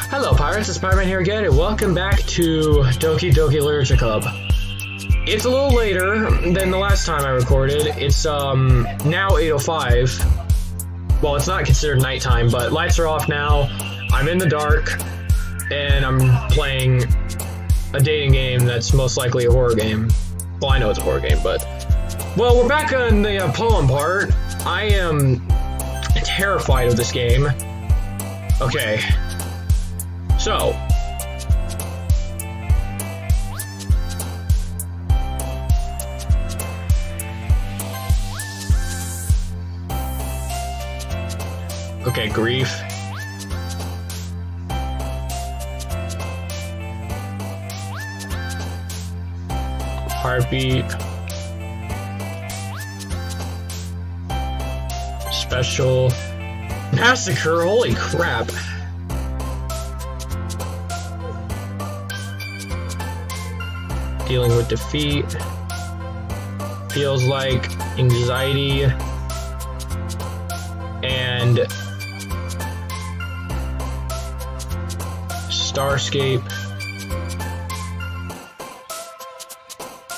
Hello Pirates, it's Spider-Man here again, and welcome back to Doki Doki Literature Club. It's a little later than the last time I recorded. It's now 8:05. Well, it's not considered nighttime, but lights are off now. I'm in the dark, and I'm playing a dating game that's most likely a horror game. Well, I know it's a horror game, but... Well, we're back on the poem part. I am terrified of this game. Okay. So... Okay, grief. Heartbeat. Special. Massacre, holy crap. Dealing with defeat. Feels like anxiety. And Starscape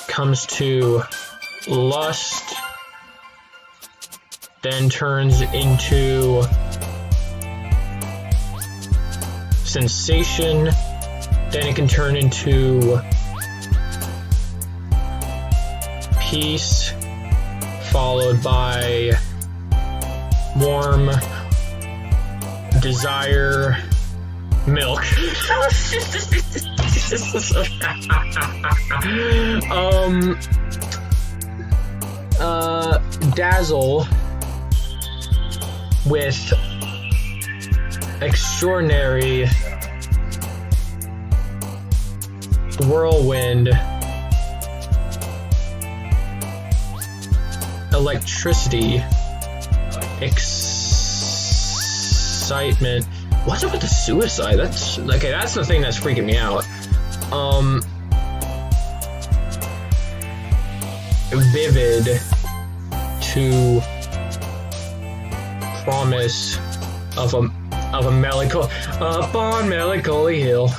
comes to lust, then turns into sensation, then it can turn into peace, followed by warm, desire, milk. Dazzle with extraordinary whirlwind, electricity, excitement. What's up with the suicide? That's okay. That's the thing that's freaking me out. Vivid to promise of a melancholy up on Melancholy Hill.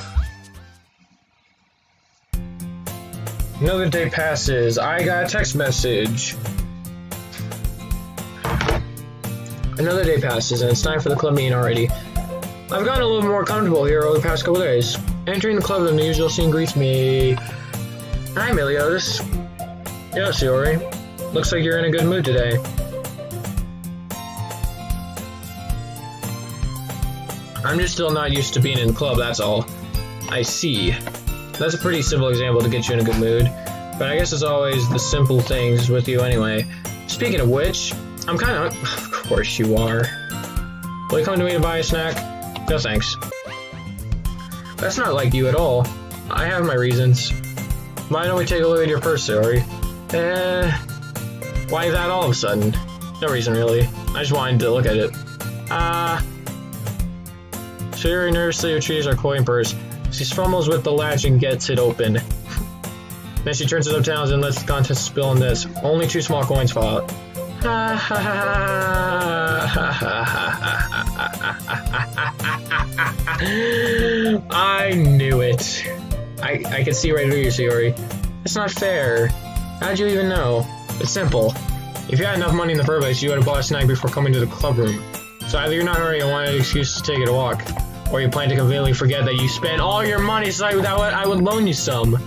Another day passes. I got a text message. Another day passes, and it's time for the club meeting already. I've gotten a little more comfortable here over the past couple days. Entering the club, the usual scene greets me. Hi, Meliodas. Yes, Yori. Looks like you're in a good mood today. I'm just still not used to being in the club, that's all. I see. That's a pretty simple example to get you in a good mood. But I guess it's always the simple things with you anyway. Speaking of which, I'm kinda... Of course you are. Will you come to me to buy a snack? No thanks. That's not like you at all. I have my reasons. Why don't we take a look at your purse, Yori? Why that all of a sudden? No reason really. I just wanted to look at it. So Yori nervously retrieves our coin purse. She fumbles with the latch and gets it open. Then she turns it uptown and lets the contents spill on this. Only 2 small coins fall out. I knew it. I can see right through you, Sayori. It's not fair. How'd you even know? It's simple. If you had enough money in the first place, you would have bought a snack before coming to the club room. So either you're not hurrying and wanted an excuse to take it a walk, or you plan to conveniently forget that you spent all your money so I would loan you some.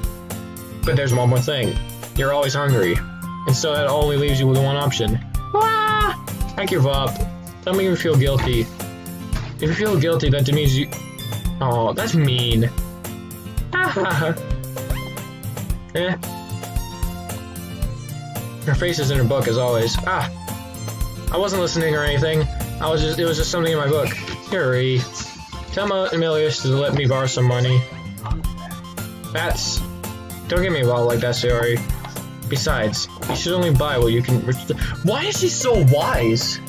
But there's one more thing. You're always hungry. And so that only leaves you with one option. Ah! I give up. Don't make me feel guilty. If you feel guilty, that means you... Oh, that's mean. Eh. Her face is in her book, as always. Ah! I wasn't listening or anything. It was just something in my book. Hurry. Tell Emilius to let me borrow some money. Don't get me involved like that, Sayori. Besides, you should only buy what you can... Why is she so wise?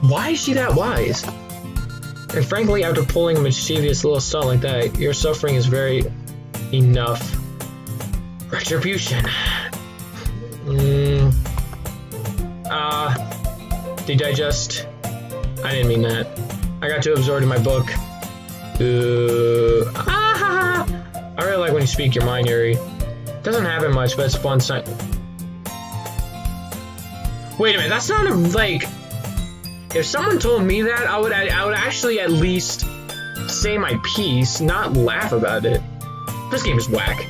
Why is she that wise? And frankly, after pulling a mischievous little stunt like that, your suffering is very... enough. Retribution. Did I didn't mean that. I got too absorbed in my book. I really like when you speak your mind, Yuri. Doesn't happen much, but it's a fun sign. Wait a minute, that's not a, like... If someone told me that, I would actually at least say my piece, not laugh about it. This game is whack.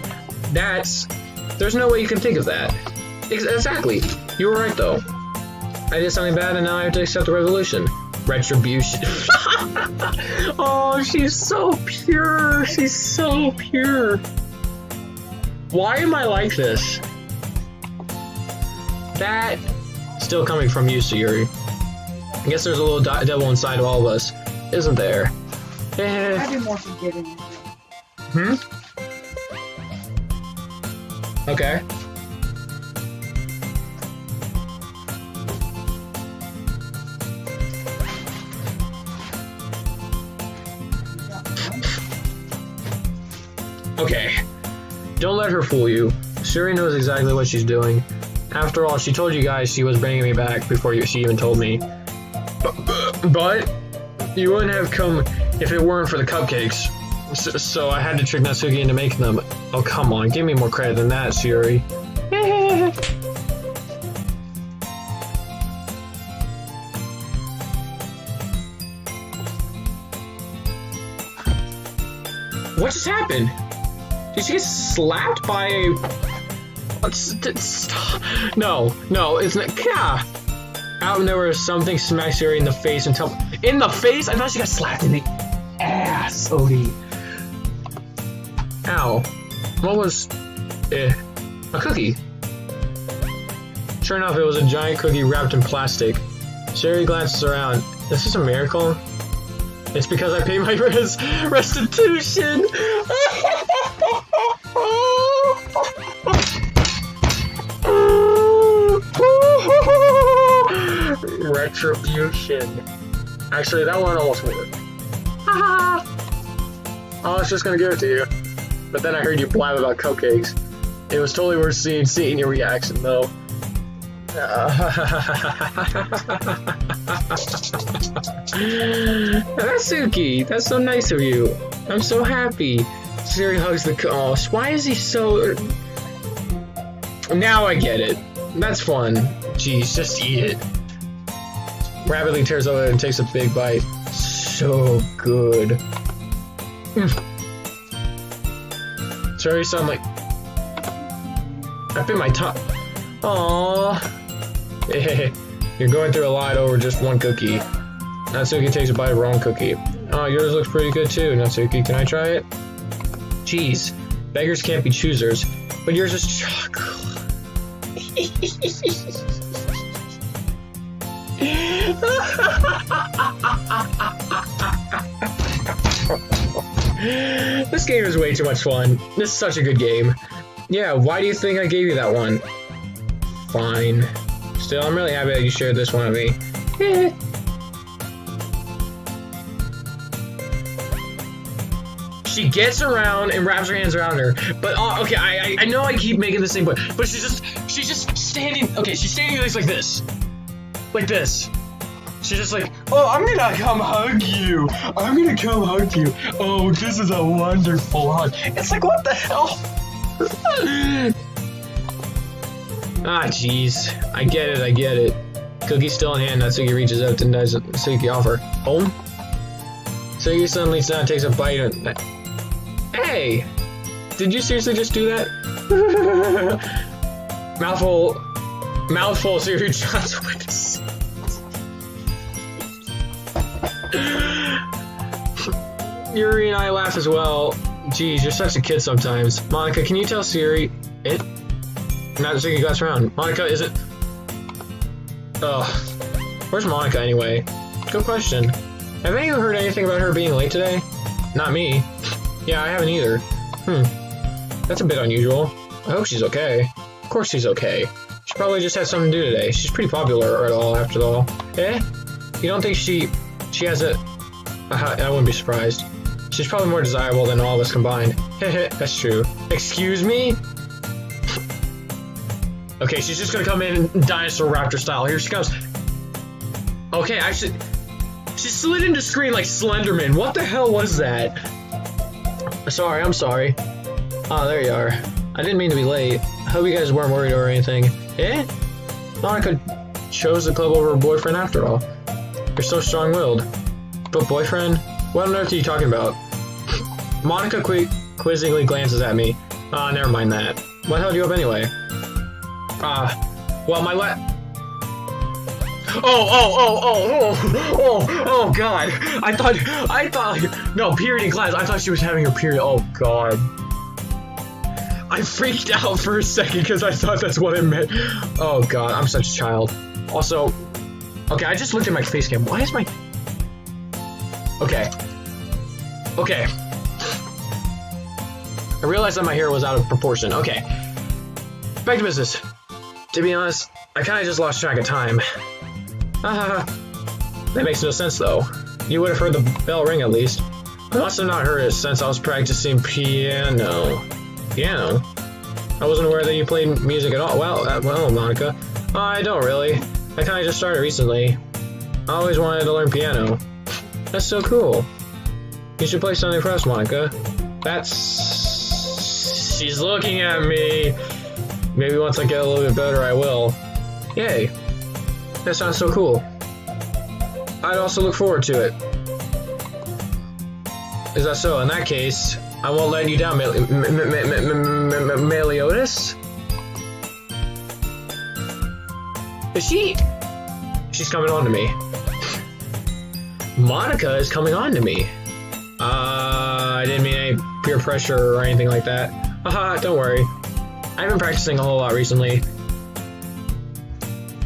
There's no way you can think of that. Exactly. You were right, though. I did something bad, and now I have to accept the resolution. Retribution. Oh, she's so pure. She's so pure. Why am I like this? That still coming from you, Sayuri. I guess there's a little devil inside of all of us, isn't there? I'd be more forgiving. Hmm? Okay. Okay. Don't let her fool you. Sayuri knows exactly what she's doing. After all, she told you guys she was bringing me back before she even told me. But you wouldn't have come if it weren't for the cupcakes. So I had to trick Natsuki into making them. Oh, come on. Give me more credit than that, Sayuri. What just happened? Did she get slapped by a... No, it's not... Out of nowhere, something smacked Sayuri in the face and in the face? I thought she got slapped in the ass, Odie. Ow. What was... a cookie. Sure enough, it was a giant cookie wrapped in plastic. Sayuri glances around. Is this a miracle? It's because I paid my restitution! Retribution. Actually, that one almost worked. I was just gonna give it to you. But then I heard you blab about cupcakes. It was totally worth seeing your reaction, though. Natsuki, that's so nice of you. I'm so happy. Sayuri hugs the why is he so... Now I get it. That's fun. Jeez, just eat it. Rapidly tears over and takes a big bite. So good. Sayuri sound like... I bit my tongue. Aww. Hey, you're going through a lot over just one cookie. Natsuki takes a bite of her own cookie. Oh, yours looks pretty good too, Natsuki. Can I try it? Jeez, beggars can't be choosers, but yours is chocolate. This game is way too much fun. This is such a good game. Yeah, why do you think I gave you that one? Fine. Still, I'm really happy that you shared this one with me. She gets around and wraps her hands around her, but okay, I know I keep making the same point, but she's just standing. Okay, she's standing like this, like this. She's just like, oh, I'm gonna come hug you. I'm gonna come hug you. Oh, this is a wonderful hug. It's like, what the hell? Ah, jeez. I get it. Cookie still in hand, Natsuki reaches out and does Natsuki offer. Home? Natsuki suddenly takes a bite and... Hey! Did you seriously just do that? Mouthful, Sayuri John's witness. Yuri and I laugh as well. Jeez, you're such a kid sometimes. Monica, can you tell Sayuri it? Natsuki glass around. Monica, is it? Ugh. Where's Monica anyway? Good question. Have any of you heard anything about her being late today? Not me. Yeah, I haven't either. That's a bit unusual. I hope she's okay. Of course she's okay. She probably just had something to do today. She's pretty popular at all, after all. Eh? You don't think she has a... I wouldn't be surprised. She's probably more desirable than all of us combined. Heh, that's true. Excuse me? Okay, she's just gonna come in dinosaur raptor style. Here she comes. Okay, actually... She slid into screen like Slenderman. What the hell was that? Sorry, I'm sorry. Oh, there you are. I didn't mean to be late. I hope you guys weren't worried or anything. Eh? Monica chose the club over her boyfriend after all. You're so strong-willed. But boyfriend? What on earth are you talking about? Monica quizzingly glances at me. Ah, never mind that. What held you up anyway? Well, my Oh, God. I thought, no, period in class. I thought she was having her period. Oh, God. I freaked out for a second because I thought that's what it meant. Oh, God, I'm such a child. Also, okay, I just looked at my face cam. Why is my... Okay. Okay. I realized that my hair was out of proportion. Okay. Back to business. To be honest, I kind of just lost track of time. That makes no sense, though. You would have heard the bell ring, at least. I must have not heard it since I was practicing piano. Piano? I wasn't aware that you played music at all. Well, Monica. I don't really. I kind of just started recently. I always wanted to learn piano. That's so cool. You should play something for us, Monica. She's looking at me. Maybe once I get a little bit better, I will. Yay. That sounds so cool. I'd also look forward to it. Is that so? In that case, I won't let you down, Meliodas? Is she? She's coming on to me. Monica is coming on to me. I didn't mean any peer pressure or anything like that. Haha, don't worry. I've been practicing a whole lot recently.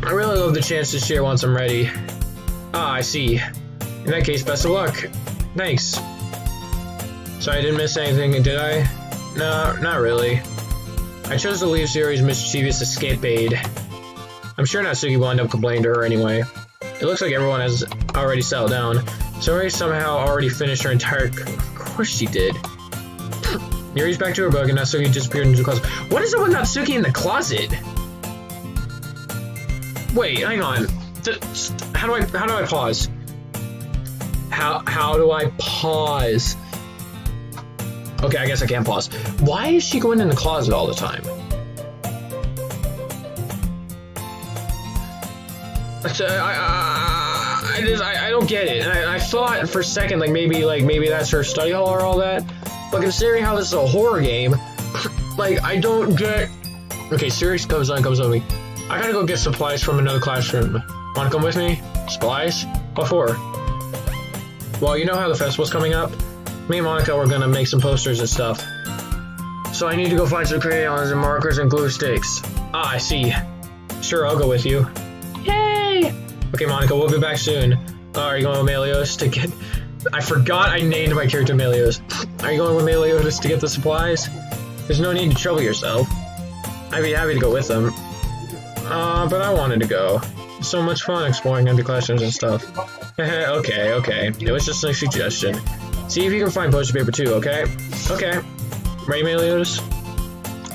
I really love the chance to share once I'm ready. Ah, I see. In that case, best of luck. Thanks. So I didn't miss anything, did I? No, not really. I chose to leave Sayori's mischievous escapade. I'm sure Natsuki will end up complaining to her anyway. It looks like everyone has already settled down. Sayori somehow already finished her entire... Of course she did. Yuri's back to her book and Natsuki disappeared into the closet. What is it with Natsuki in the closet? Wait, hang on. How do I pause? How do I pause? Okay, I guess I can't pause. Why is she going in the closet all the time? I don't get it. I thought for a second like maybe that's her study hall or all that. But considering how this is a horror game, like I don't get. Okay, Sirius comes on me. I gotta go get supplies from another classroom. Wanna come with me? Supplies? What for? Well, you know how the festival's coming up? Me and Monica were gonna make some posters and stuff. So I need to go find some crayons and markers and glue sticks. Ah, I see. Sure, I'll go with you. Yay! Okay, Monica, we'll be back soon. Are you going with Meliodas to get... I forgot I named my character Meliodas. Are you going with Meliodas to get the supplies? There's no need to trouble yourself. I'd be happy to go with them. But I wanted to go. It's so much fun exploring empty classrooms and stuff. Okay. It was just a suggestion. See if you can find poster paper too, okay? Okay. Ready, Meliodas?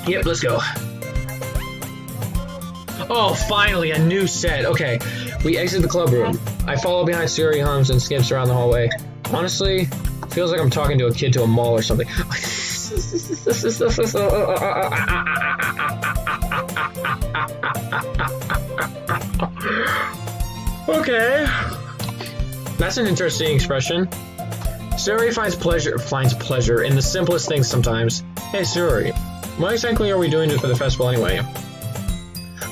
Yep, let's go. Oh, finally, a new set. Okay, we exit the club room. I follow behind Sayori hums and skips around the hallway. Honestly, feels like I'm talking to a kid to a mall or something. Okay. That's an interesting expression. Sayori finds pleasure in the simplest things sometimes. Hey, Sayori, what exactly are we doing for the festival anyway?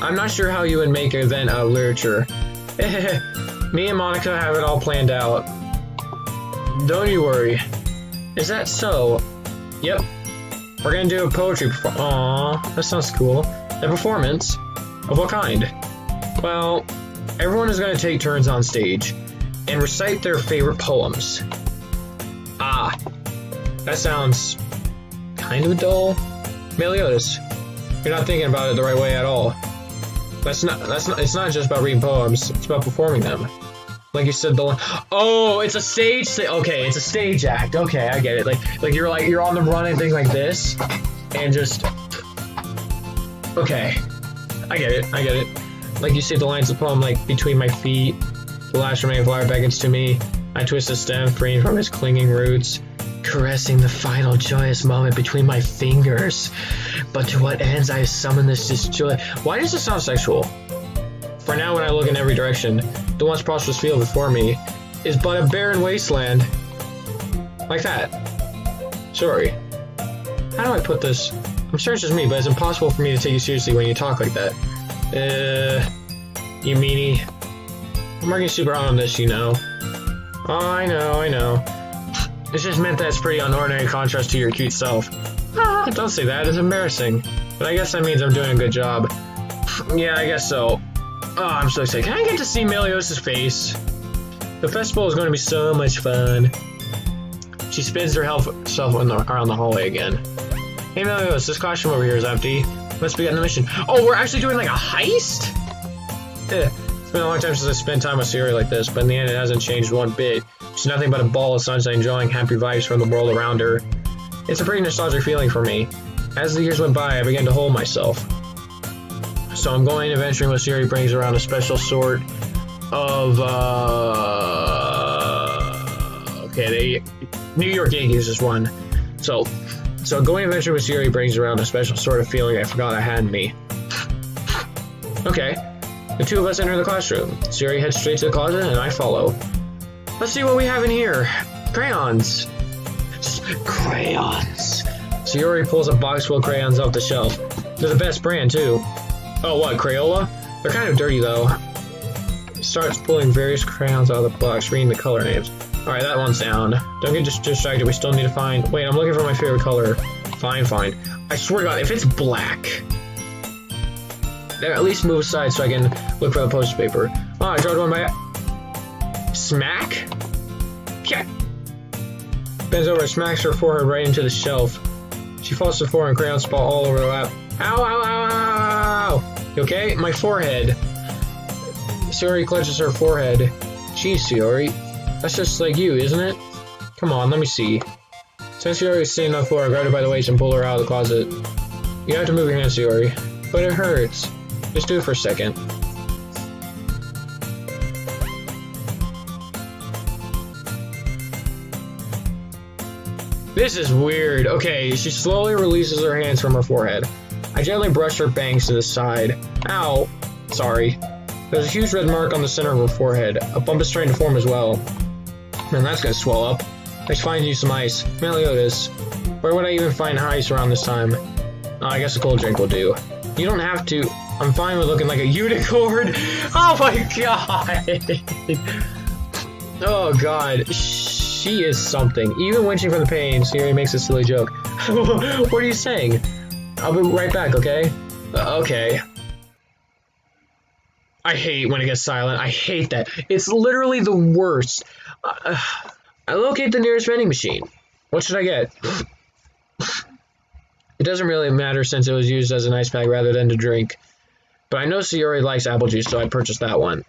I'm not sure how you would make an event out of literature. Me and Monica have it all planned out. Don't you worry. Is that so? Yep. We're gonna do a poetry performance. Aww, that sounds cool. A performance? Of what kind? Well, everyone is gonna take turns on stage and recite their favorite poems. Ah, that sounds kind of dull. Meliodas, you're not thinking about it the right way at all. It's not just about reading poems, it's about performing them. Like you said, oh, it's a stage okay, it's a stage act. Okay, I get it. Like you're on the run and things like this, and just okay, I get it. Like you say the lines of the poem like between my feet, The last remaining flower beckons to me. I twist the stem, freeing from its clinging roots, caressing the final joyous moment between my fingers. But to what ends I summon this joy? Why does this sound sexual? For now, when I look in every direction, the once prosperous field before me is but a barren wasteland. Like that. Sorry. How do I put this? I'm sure it's just me, but it's impossible for me to take you seriously when you talk like that. You meanie. I'm working super hard on this, you know. Oh, I know. It's just meant that it's pretty unordinary contrast to your cute self. Ah, don't say that, it's embarrassing. But I guess that means I'm doing a good job. Yeah, I guess so. Oh, I'm so excited. Can I get to see Meliodas' face? The festival is going to be so much fun. She spins herself around the hallway again. Hey Meliodas, this costume over here is empty. Let's begin the mission. Oh, we're actually doing like a heist? It's been a long time since I spent time with Sayori like this, but in the end it hasn't changed one bit. She's nothing but a ball of sunshine enjoying happy vibes from the world around her. It's a pretty nostalgic feeling for me. As the years went by, I began to hold myself. So I'm going adventuring with Sayori brings around a special sort of, okay, New York Yankees just won. So going adventuring with Sayori brings around a special sort of feeling I forgot I had in me. Okay, the two of us enter the classroom. Sayori heads straight to the closet and I follow. Let's see what we have in here. Crayons. Crayons. Sayori pulls a box full of crayons off the shelf. They're the best brand too. Oh, what, Crayola? They're kind of dirty though. Starts pulling various crayons out of the box, reading the color names. Alright, that one's down. Don't get distracted, we still need to find... Wait, I'm looking for my favorite color. Fine. I swear to God, if it's black... Then at least move aside so I can look for the poster paper. Oh, I dropped one by... Smack? Yeah. Bends over and smacks her forehead right into the shelf. She falls to the floor and crayons fall all over her lap. Ow! You okay? My forehead. Sayori clutches her forehead. Jeez, Sayori. That's just like you, isn't it? Come on, let me see. Since Sayori is sitting on the floor, I grab her by the waist and pull her out of the closet. You have to move your hands, Sayori. But it hurts. Just do it for a second. This is weird. Okay, she slowly releases her hands from her forehead. I gently brush her bangs to the side. Ow. Sorry. There's a huge red mark on the center of her forehead. A bump is starting to form as well. Man, that's gonna swell up. Let's find you some ice. Meliodas. Where would I even find ice around this time? Oh, I guess a cold drink will do. You don't have to. I'm fine with looking like a unicorn. Oh my god. Oh god. She is something. Even winching from the pain, Sayori makes a silly joke. What are you saying? I'll be right back, okay? Okay. I hate when it gets silent. I hate that. It's literally the worst. I locate the nearest vending machine. What should I get? It doesn't really matter since it was used as an ice pack rather than to drink. But I know Sayori likes apple juice, so I purchased that one.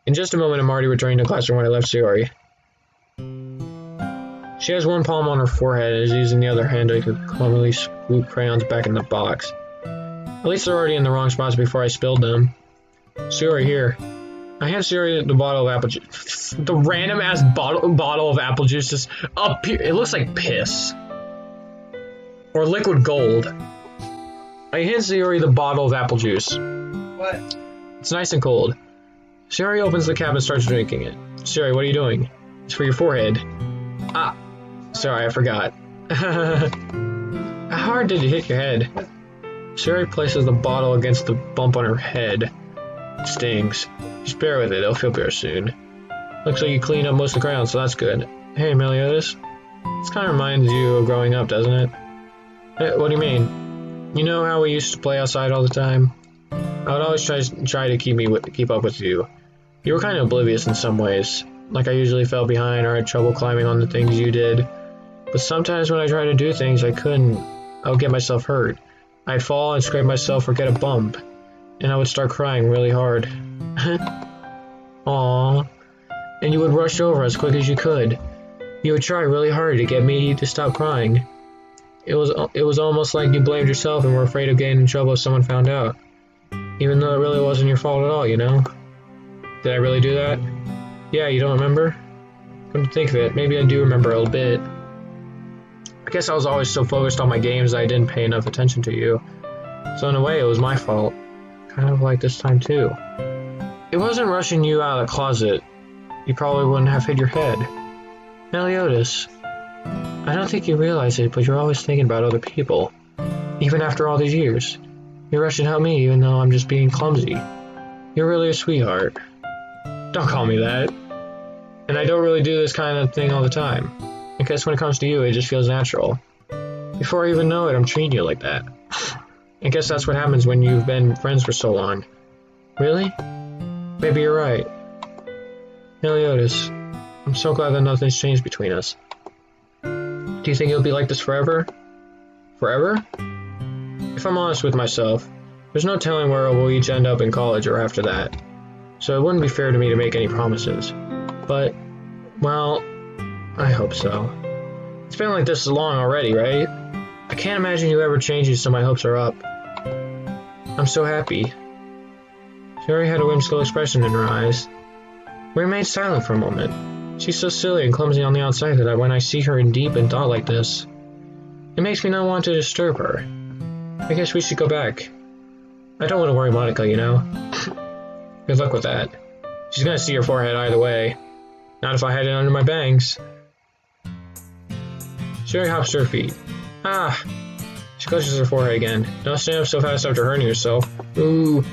In just a moment, I'm already returning to the classroom when I left Sayori. She has one palm on her forehead and is using the other hand to clumsily scoop crayons back in the box. At least they're already in the wrong spots before I spilled them. Sayori, here. I hand Sayori the bottle of apple juice. The random ass bottle of apple juice just up here. It looks like piss. Or liquid gold. I hand Sayori the bottle of apple juice. What? It's nice and cold. Sayori opens the cap and starts drinking it. Sayori, what are you doing? It's for your forehead. Ah. Sorry, I forgot. How hard did it hit your head? Sayori places the bottle against the bump on her head. It stings. Just bear with it, it'll feel better soon. Looks like you cleaned up most of the crayons, so that's good. Hey, Meliodas. This kind of reminds you of growing up, doesn't it? Hey, what do you mean? You know how we used to play outside all the time? I would always try to keep up with you. You were kind of oblivious in some ways. Like I usually fell behind or had trouble climbing on the things you did. But sometimes when I tried to do things I couldn't, I would get myself hurt. I'd fall and scrape myself or get a bump. And I would start crying really hard. Aww. And you would rush over as quick as you could. You would try really hard to get me to stop crying. It was almost like you blamed yourself and were afraid of getting in trouble if someone found out. Even though it really wasn't your fault at all, you know? Did I really do that? Yeah, you don't remember? Come to think of it, maybe I do remember a little bit. I guess I was always so focused on my games that I didn't pay enough attention to you. So in a way, it was my fault. Kind of like this time too. It wasn't rushing you out of the closet. You probably wouldn't have hit your head. Meliodas, I don't think you realize it, but you're always thinking about other people. Even after all these years. You rush and help me even though I'm just being clumsy. You're really a sweetheart. Don't call me that. And I don't really do this kind of thing all the time. I guess when it comes to you, it just feels natural. Before I even know it, I'm treating you like that. I guess that's what happens when you've been friends for so long. Really? Maybe you're right. Meliodas, I'm so glad that nothing's changed between us. Do you think it'll be like this forever? Forever? If I'm honest with myself, there's no telling where we'll each end up in college or after that. So it wouldn't be fair to me to make any promises. But, well, I hope so. It's been like this long already, right? I can't imagine you ever changing, so my hopes are up. I'm so happy. Shiori had a whimsical expression in her eyes. We remained silent for a moment. She's so silly and clumsy on the outside that when I see her in deep in thought like this, it makes me not want to disturb her. I guess we should go back. I don't want to worry Monica, you know? Good luck with that. She's gonna see your forehead either way. Not if I had it under my bangs. Shiori hops to her feet. Ah! She clutches her forehead again. Don't stand up so fast after hurting yourself. Ooh.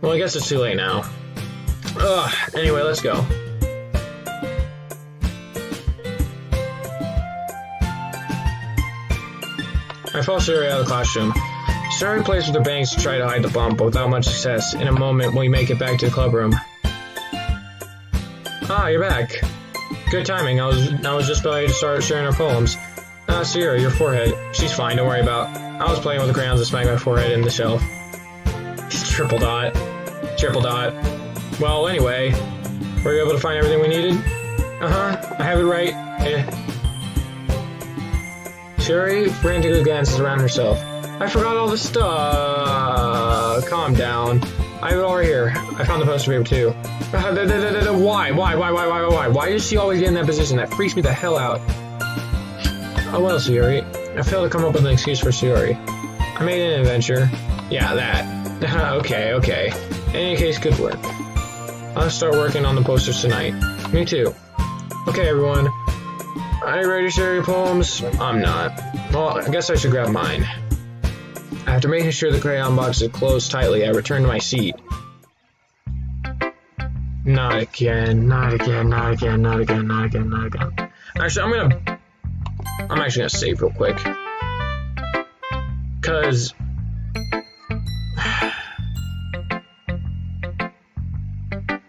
Well, I guess it's too late now. Ugh. Anyway, let's go. I follow Shiori out of the classroom. Shiori plays with her bangs to try to hide the bump, but without much success. In a moment, we make it back to the clubroom. Ah, you're back. Good timing. I was just about to start sharing our poems. Ah, Shiori, your forehead. She's fine, don't worry about. I was playing with the crayons and smacked my forehead in the shelf. Triple dot. Triple dot. Well, anyway, were you able to find everything we needed? Uh-huh, I have it right. Shiori frantically glances around herself. I forgot all the stuff. Calm down. I have it all right here. I found the poster paper too. Why? Why does she always get in that position? That freaks me the hell out. Oh well, Shiori. I failed to come up with an excuse for Shiori. I made an adventure. Yeah, that. Okay. In any case, good work. I'll start working on the posters tonight. Me too. Okay, everyone. Are you ready to share your poems? I'm not. Well, I guess I should grab mine. After making sure the crayon box is closed tightly, I return to my seat. Not again. Actually, I'm actually gonna save real quick. Cause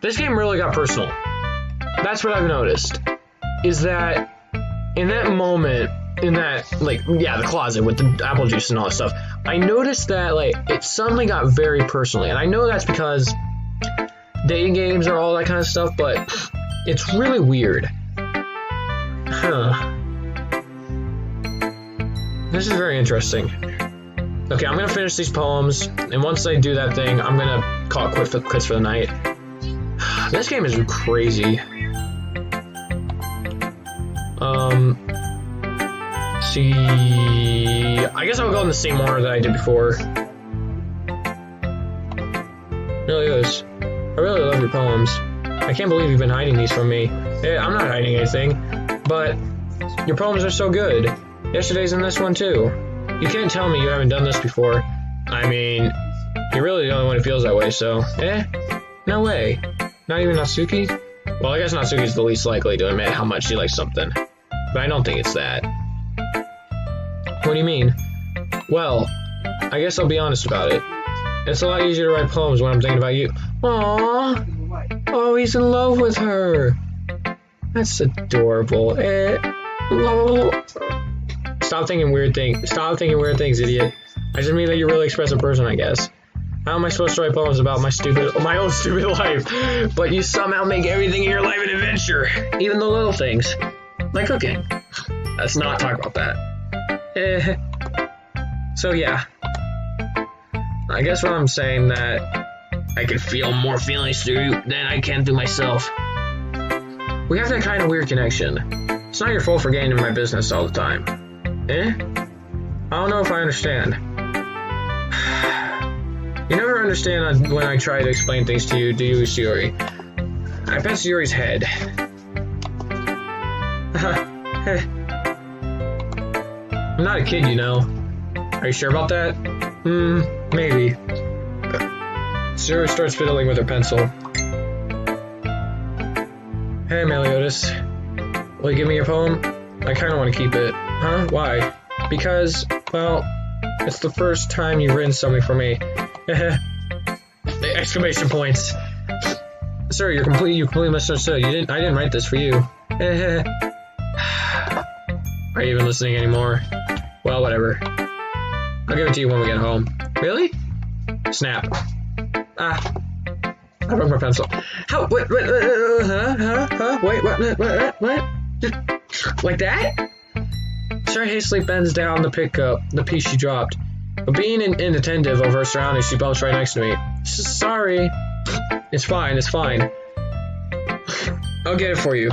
this game really got personal. That's what I've noticed. Is that in that moment, in that, like, yeah, the closet with the apple juice and all that stuff, I noticed that, like, it suddenly got very personal. And I know that's because dating games or all that kind of stuff, but it's really weird. Huh. This is very interesting. Okay, I'm gonna finish these poems, and once I do that thing, I'm gonna call it quits for the night. This game is crazy. See, I guess I'll go in the same order that I did before. Meliodas, I really love your poems. I can't believe you've been hiding these from me. Yeah, I'm not hiding anything, but your poems are so good. Yesterday's in this one too. You can't tell me you haven't done this before. I mean, you're really the only one who feels that way, so, no way. Not even Natsuki? Well, I guess Natsuki's the least likely to admit how much she likes something. But I don't think it's that. What do you mean? Well, I guess I'll be honest about it. It's a lot easier to write poems when I'm thinking about you. Aww! Oh, he's in love with her! That's adorable. Stop thinking weird things. Stop thinking weird things, idiot. I just mean that you're a really expressive person, I guess. How am I supposed to write poems about my own stupid life? But you somehow make everything in your life an adventure. Even the little things. Like cooking. Let's not talk about that. So yeah. I guess what I'm saying that I can feel more feelings through you than I can through myself. We have that kind of weird connection. It's not your fault for getting in my business all the time. Eh? I don't know if I understand. You never understand when I try to explain things to you, do you, Sayori? I bet Sayori's head. I'm not a kid, you know. Are you sure about that? Maybe. Sayori starts fiddling with her pencil. Hey, Meliodas. Will you give me your poem? I kinda wanna keep it. Huh? Why? Because, well, it's the first time you've written something for me. Exclamation points. Sir, you completely misunderstood. I didn't write this for you. Are you even listening anymore? Well, whatever. I'll give it to you when we get home. Really? Snap. I broke my pencil. How? What? Wait, what? Like that? Sherry hastily bends down to pick up the piece she dropped. But being inattentive of her surroundings, she bumps right next to me. Sorry. It's fine. I'll get it for you.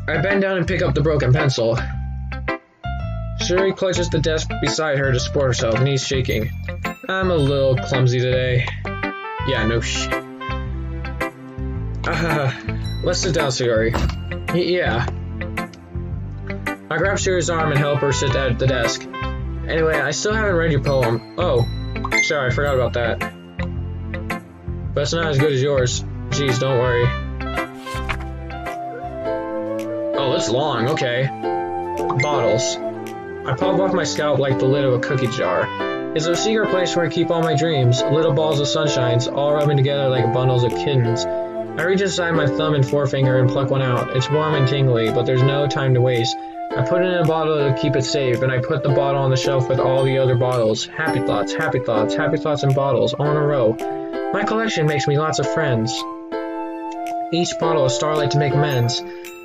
I bend down and pick up the broken pencil. Sherry clutches the desk beside her to support herself, knees shaking. I'm a little clumsy today. Yeah, no let's sit down, Sayori. Yeah. I grab Sherry's arm and help her sit at the desk. Anyway, I still haven't read your poem. Oh, sorry, I forgot about that. But it's not as good as yours. Jeez, don't worry. Oh, it's long, okay. Bottles. I pop off my scalp like the lid of a cookie jar. It's a secret place where I keep all my dreams, little balls of sunshines, all rubbing together like bundles of kittens. I reach inside my thumb and forefinger and pluck one out. It's warm and tingly, but there's no time to waste. I put it in a bottle to keep it safe, and I put the bottle on the shelf with all the other bottles. Happy thoughts in bottles, all in a row. My collection makes me lots of friends. Each bottle a starlight to make amends.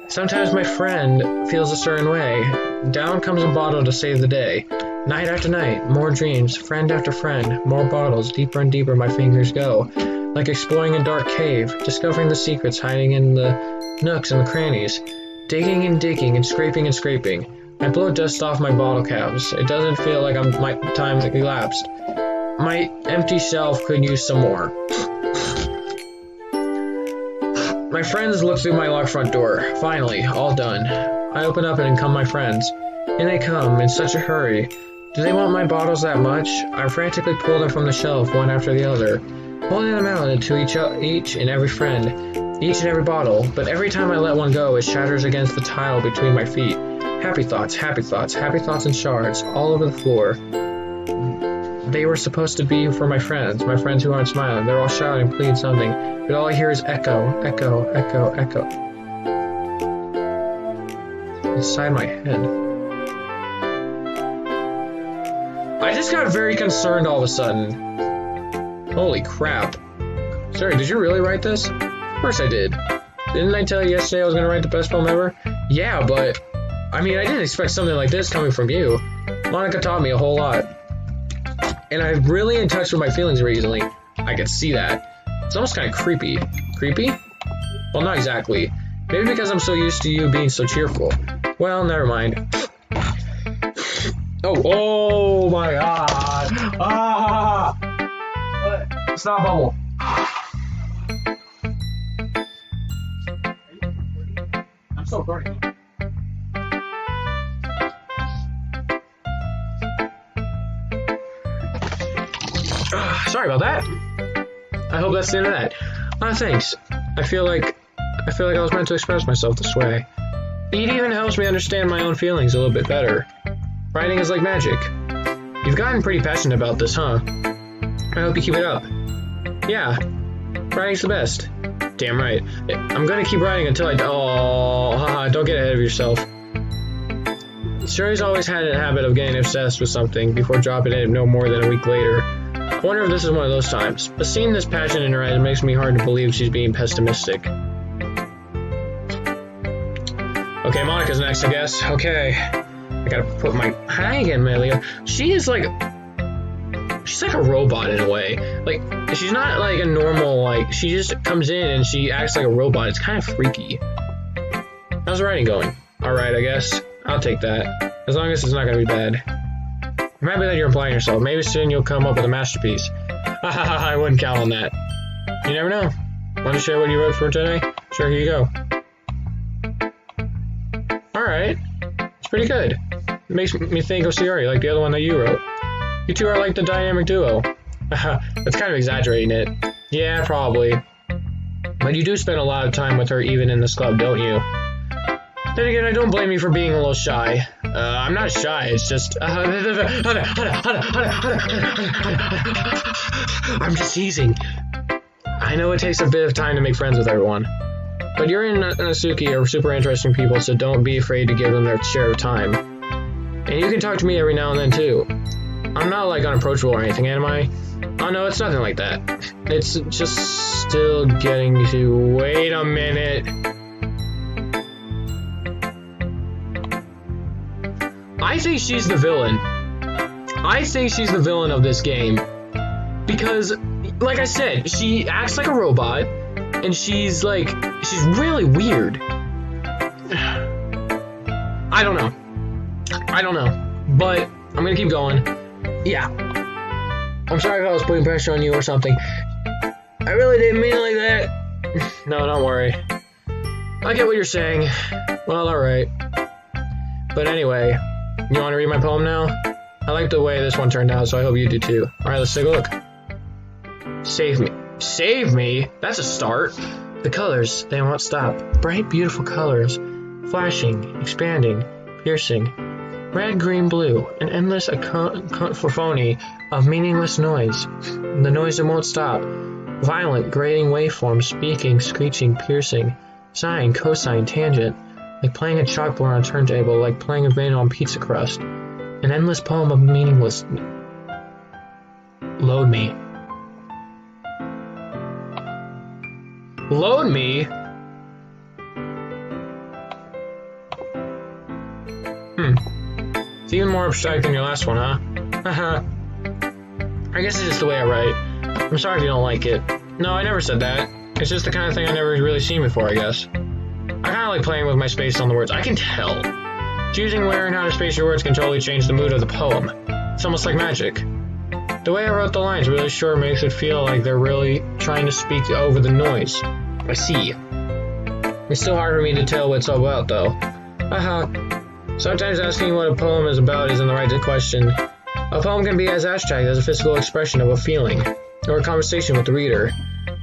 Sometimes my friend feels a certain way. Down comes a bottle to save the day. Night after night, more dreams, friend after friend, more bottles, deeper and deeper my fingers go. Like exploring a dark cave, discovering the secrets hiding in the nooks and the crannies. Digging and digging and scraping. I blow dust off my bottle caps. It doesn't feel like my time elapsed. My empty shelf could use some more. My friends look through my locked front door. Finally, all done. I open up and in come my friends. And they come in such a hurry. Do they want my bottles that much? I frantically pull them from the shelf, one after the other, holding them out to each and every friend, each and every bottle, but every time I let one go, it shatters against the tile between my feet. Happy thoughts in shards, all over the floor. They were supposed to be for my friends who aren't smiling. They're all shouting, pleading something, but all I hear is echo. Inside my head. I just got very concerned all of a sudden. Holy crap. Sorry, did you really write this? Of course I did. Didn't I tell you yesterday I was going to write the best poem ever? Yeah, but... I mean, I didn't expect something like this coming from you. Monica taught me a whole lot. And I'm really in touch with my feelings recently. I can see that. It's almost kind of creepy. Creepy? Well, not exactly. Maybe because I'm so used to you being so cheerful. Well, never mind. Oh my god. What? Stop bubble. I'm so burning. Sorry about that. I hope that's the end of that. Thanks. I feel like I was meant to express myself this way. It even helps me understand my own feelings a little bit better. Writing is like magic. You've gotten pretty passionate about this, huh? I hope you keep it up. Yeah, writing's the best. Damn right. I'm gonna keep writing until don't get ahead of yourself. Sherry's always had a habit of getting obsessed with something before dropping it no more than a week later. I wonder if this is one of those times, but seeing this passion in her eyes makes me hard to believe she's being pessimistic. Okay, Monica's next, I guess. Okay. I gotta put my... Hi again, Melia. She is like... she's like a robot in a way. Like, she's not like a normal, like, she just comes in and she acts like a robot. It's kind of freaky. How's the writing going? Alright, I guess. I'll take that. As long as it's not gonna be bad. I'm happy that you're applying yourself. Maybe soon you'll come up with a masterpiece. I wouldn't count on that. You never know. Want to share what you wrote for today? Sure, here you go. Alright. It's pretty good. It makes me think of Sayori, like the other one that you wrote. You two are like the dynamic duo. That's kind of exaggerating it. Yeah, probably. But you do spend a lot of time with her even in this club, don't you? Then again, I don't blame you for being a little shy. I'm not shy, it's just... I'm just teasing. I know it takes a bit of time to make friends with everyone. But you're and Natsuki are super interesting people, so don't be afraid to give them their share of time. And you can talk to me every now and then, too. I'm not, like, unapproachable or anything, am I? Oh, no, it's nothing like that. It's just still getting to... Wait a minute. I think she's the villain. I think she's the villain of this game. Because, like I said, she acts like a robot, and she's really weird. I don't know. But I'm gonna keep going. Yeah. I'm sorry if I was putting pressure on you or something. I really didn't mean it like that. No, don't worry. I get what you're saying. Well, alright. But anyway, you want to read my poem now? I like the way this one turned out, so I hope you do too. Alright, let's take a look. Save me. Save me? That's a start. The colors, they won't stop. Bright, beautiful colors. Flashing, expanding, piercing. Red, green, blue. An endless cacophony of meaningless noise. The noise that won't stop. Violent, grating waveforms, speaking, screeching, piercing. Sine, cosine, tangent. Like playing a chalkboard on a turntable, like playing a band on pizza crust. An endless poem of meaningless... Load me. Load me? It's even more abstract than your last one, huh? Haha. I guess it's just the way I write. I'm sorry if you don't like it. No, I never said that. It's just the kind of thing I've never really seen before, I guess. I kind of like playing with my space on the words. I can tell. Choosing where and how to space your words can totally change the mood of the poem. It's almost like magic. The way I wrote the lines really sure makes it feel like they're really trying to speak over the noise. I see. It's still hard for me to tell what it's all about, though. Haha. Sometimes asking what a poem is about isn't the right question. A poem can be as abstract as a physical expression of a feeling, or a conversation with the reader.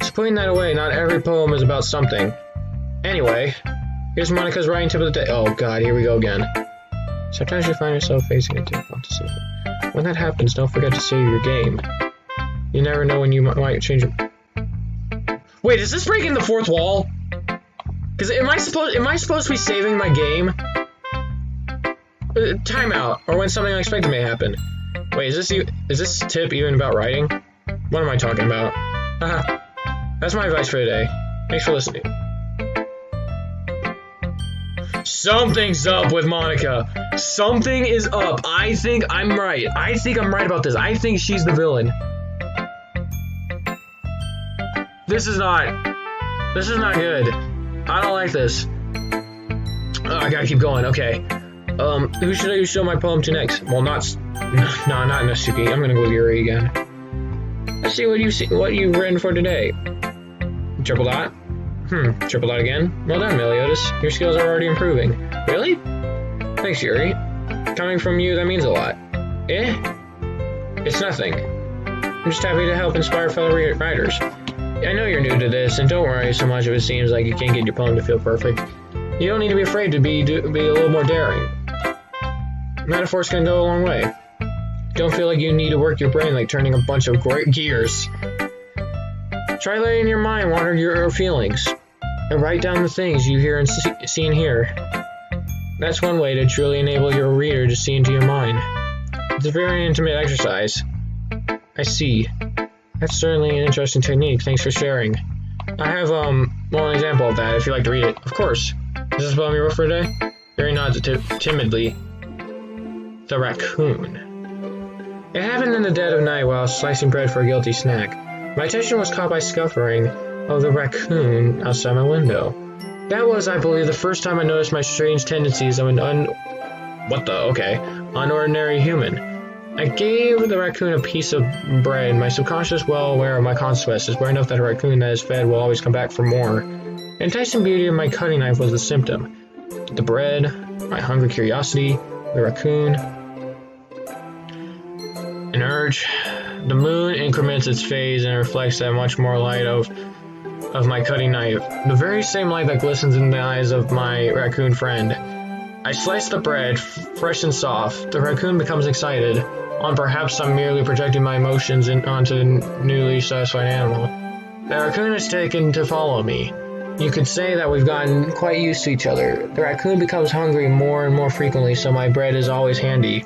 So putting that away, not every poem is about something. Anyway, here's Monika's writing tip of the day. Oh god, here we go again. Sometimes you find yourself facing a difficult decision. When that happens, don't forget to save your game. You never know when you might change your... Wait, is this breaking the fourth wall? Because am I supposed to be saving my game? Timeout, or when something unexpected may happen. Wait, is this tip even about writing? What am I talking about? Haha. That's my advice for today. Thanks for listening. Something's up with Monika. Something is up. I think I'm right. I think I'm right about this. I think she's the villain. This is not good. I don't like this. Oh, I gotta keep going. Okay. Who should I show my poem to next? Well, not Natsuki. I'm gonna go with Yuri again. Let's see what you've written for today. Triple dot? Triple dot again? Well done, Meliodas. Your skills are already improving. Really? Thanks, Yuri. Coming from you, that means a lot. Eh? It's nothing. I'm just happy to help inspire fellow writers. I know you're new to this, and don't worry so much if it seems like you can't get your poem to feel perfect. You don't need to be afraid to be a little more daring. Metaphors can go a long way. Don't feel like you need to work your brain like turning a bunch of great gears. Try letting your mind wander your feelings, and write down the things you hear and see and hear. That's one way to truly enable your reader to see into your mind. It's a very intimate exercise. I see. That's certainly an interesting technique. Thanks for sharing. I have, an example of that if you'd like to read it. Of course. Is this a poem you wrote for today? Yuri nods timidly. The raccoon. It happened in the dead of night while slicing bread for a guilty snack. My attention was caught by scuffling of the raccoon outside my window. That was, I believe, the first time I noticed my strange tendencies of an unordinary human. I gave the raccoon a piece of bread, my subconscious well aware of my consequences, aware enough that a raccoon that is fed will always come back for more. The enticing beauty of my cutting knife was the symptom. The bread, my hungry curiosity, the raccoon, an urge. The moon increments its phase and reflects that much more light of my cutting knife, the very same light that glistens in the eyes of my raccoon friend. I slice the bread, fresh and soft. The raccoon becomes excited, on perhaps I'm merely projecting my emotions onto the newly satisfied animal. The raccoon is taken to follow me. You could say that we've gotten quite used to each other. The raccoon becomes hungry more and more frequently, so my bread is always handy.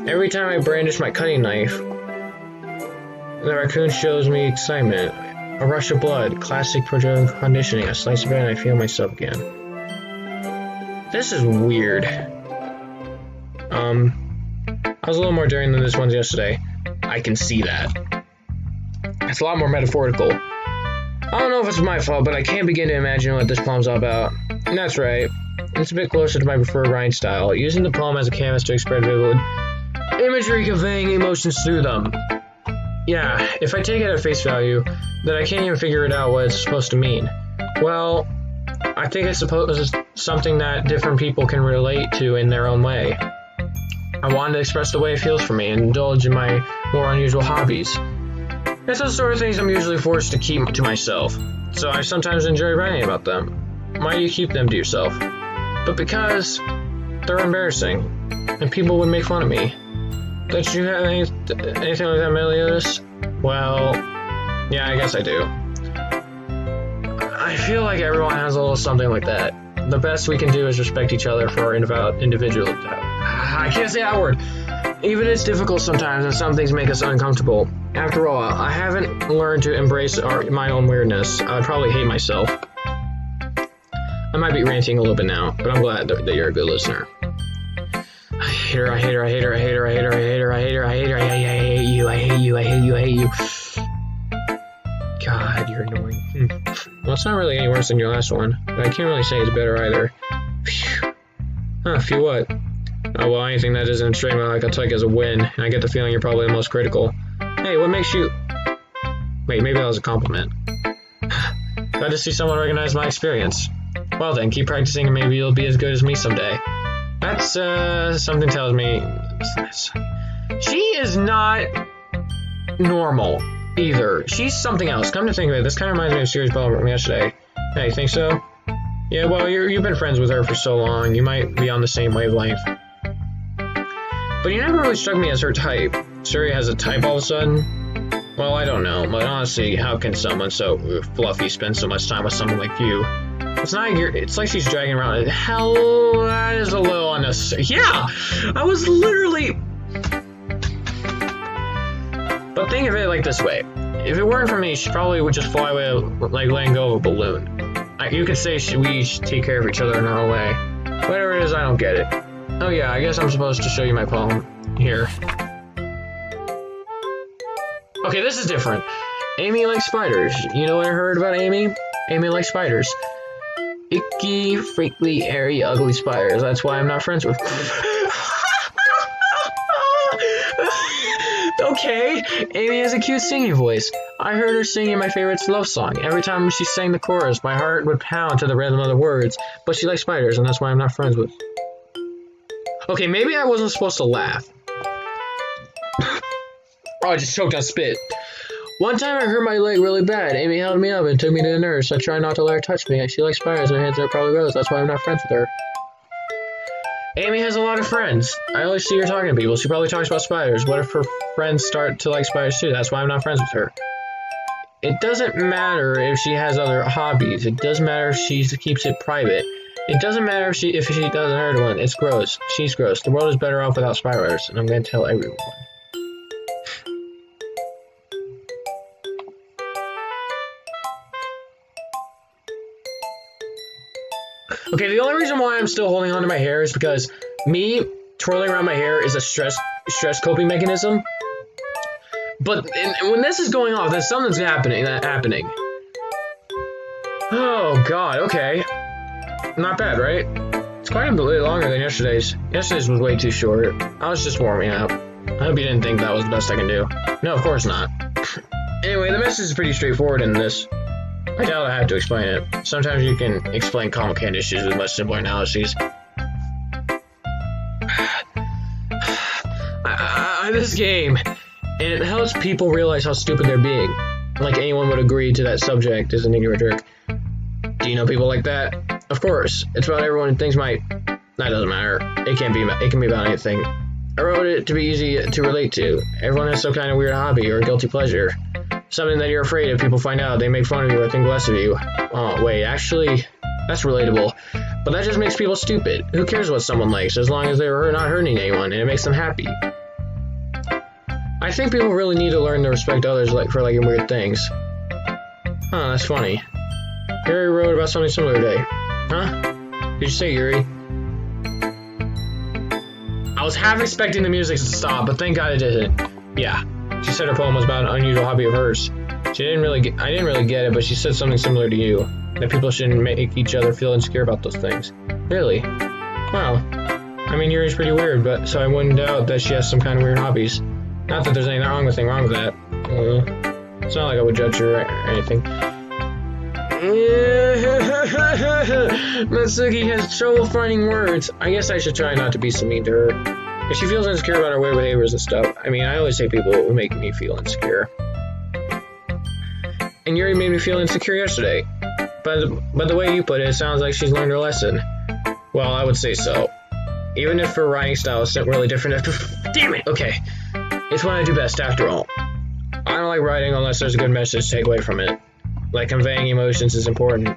Every time I brandish my cutting knife, the raccoon shows me excitement. A rush of blood, classic progeria conditioning. A slice of bread and I feel myself again. This is weird. I was a little more daring than this one yesterday. I can see that. It's a lot more metaphorical. I don't know if it's my fault, but I can't begin to imagine what this poem's all about. And that's right. It's a bit closer to my preferred writing style, using the poem as a canvas to express vivid imagery conveying emotions through them. Yeah, if I take it at face value, then I can't even figure it out what it's supposed to mean. Well, I think it's something that different people can relate to in their own way. I wanted to express the way it feels for me and indulge in my more unusual hobbies. It's those sort of things I'm usually forced to keep to myself, so I sometimes enjoy writing about them. Why do you keep them to yourself? But because they're embarrassing, and people would make fun of me. Don't you have anything like that, Meliodas? Well, yeah, I guess I do. I feel like everyone has a little something like that. The best we can do is respect each other for our individual. I can't say that word. Even it's difficult sometimes, and some things make us uncomfortable. After all, I haven't learned to embrace my own weirdness. I would probably hate myself. I might be ranting a little bit now, but I'm glad that you're a good listener. I hate her, I hate her, I hate her, I hate her, I hate her, I hate her, I hate her, I hate her, I hate you, I hate you, I hate you, I hate you. God, you're annoying. Well, it's not really any worse than your last one, but I can't really say it's better either. Phew. Huh, phew what? Oh, well, anything that isn't straight like I'll take as a win, and I get the feeling you're probably the most critical. Hey, what makes you... Wait, maybe that was a compliment. Glad to see someone recognize my experience. Well then, keep practicing and maybe you'll be as good as me someday. That's, something tells me... She is not normal, either. She's something else. Come to think of it, this kind of reminds me of Sirius Bell from yesterday. Hey, think so? Yeah, well, you've been friends with her for so long, you might be on the same wavelength. But you never really struck me as her type. Suri has a type all of a sudden? Well, I don't know, but honestly, how can someone so fluffy spend so much time with someone like you? It's not like it's like she's dragging around. Hell, that is a little unnecessary. Yeah! I was literally... But think of it like this way. If it weren't for me, she probably would just fly away like letting go of a balloon. You could say we each take care of each other in our own way. Whatever it is, I don't get it. Oh yeah, I guess I'm supposed to show you my poem here. Okay, this is different. Amy likes spiders. You know what I heard about Amy? Amy likes spiders. Icky, freaky, airy, ugly spiders. That's why I'm not friends with Okay, Amy has a cute singing voice. I heard her singing my favorite love song. Every time she sang the chorus, my heart would pound to the rhythm of the words. But she likes spiders, and that's why I'm not friends with... Okay, maybe I wasn't supposed to laugh. Oh, I just choked on spit. One time I hurt my leg really bad. Amy held me up and took me to the nurse. I tried not to let her touch me. She likes spiders and her hands are probably gross. That's why I'm not friends with her. Amy has a lot of friends. I always see her talking to people. She probably talks about spiders. What if her friends start to like spiders too? That's why I'm not friends with her. It doesn't matter if she has other hobbies. It doesn't matter if she keeps it private. It doesn't matter if she doesn't hurt one. It's gross. She's gross. The world is better off without spiders, and I'm going to tell everyone. Okay, the only reason why I'm still holding on to my hair is because me twirling around my hair is a stress coping mechanism. But when this is going off, then something's happening. Oh god, okay. Not bad, right? It's quite a bit longer than yesterday's. Yesterday's was way too short. I was just warming up. I hope you didn't think that was the best I can do. No, of course not. Anyway, the message is pretty straightforward in this. I doubt I have to explain it. Sometimes you can explain complicated issues with much simpler analyses. This game, and it helps people realize how stupid they're being. Like anyone would agree to that subject is an ignorant jerk. Do you know people like that? Of course. It's about everyone who thinks might. That doesn't matter. It can be about anything. I wrote it to be easy to relate to. Everyone has some kind of weird hobby or guilty pleasure. Something that you're afraid if people find out, they make fun of you or think less of you. Oh, wait, actually, that's relatable. But that just makes people stupid. Who cares what someone likes, as long as they're not hurting anyone and it makes them happy? I think people really need to learn to respect others for liking weird things. Huh, that's funny. Yuri wrote about something similar today. Huh? Did you say Yuri? I was half expecting the music to stop, but thank God it didn't. Yeah. She said her poem was about an unusual hobby of hers. I didn't really get it, but she said something similar to you. That people shouldn't make each other feel insecure about those things. Really? Wow. I mean, Yuri's pretty weird, but so I wouldn't doubt that she has some kind of weird hobbies. Not that there's anything wrong with that. It's not like I would judge her or anything. Natsuki has trouble finding words. I guess I should try not to be so mean to her. If she feels insecure about her weird behaviors and stuff. I mean, I always say people who make me feel insecure. And Yuri made me feel insecure yesterday. But the way you put it, it sounds like she's learned her lesson. Well, I would say so. Even if her writing style is really different. Damn it! Okay. It's what I do best, after all. I don't like writing unless there's a good message to take away from it. Like conveying emotions is important.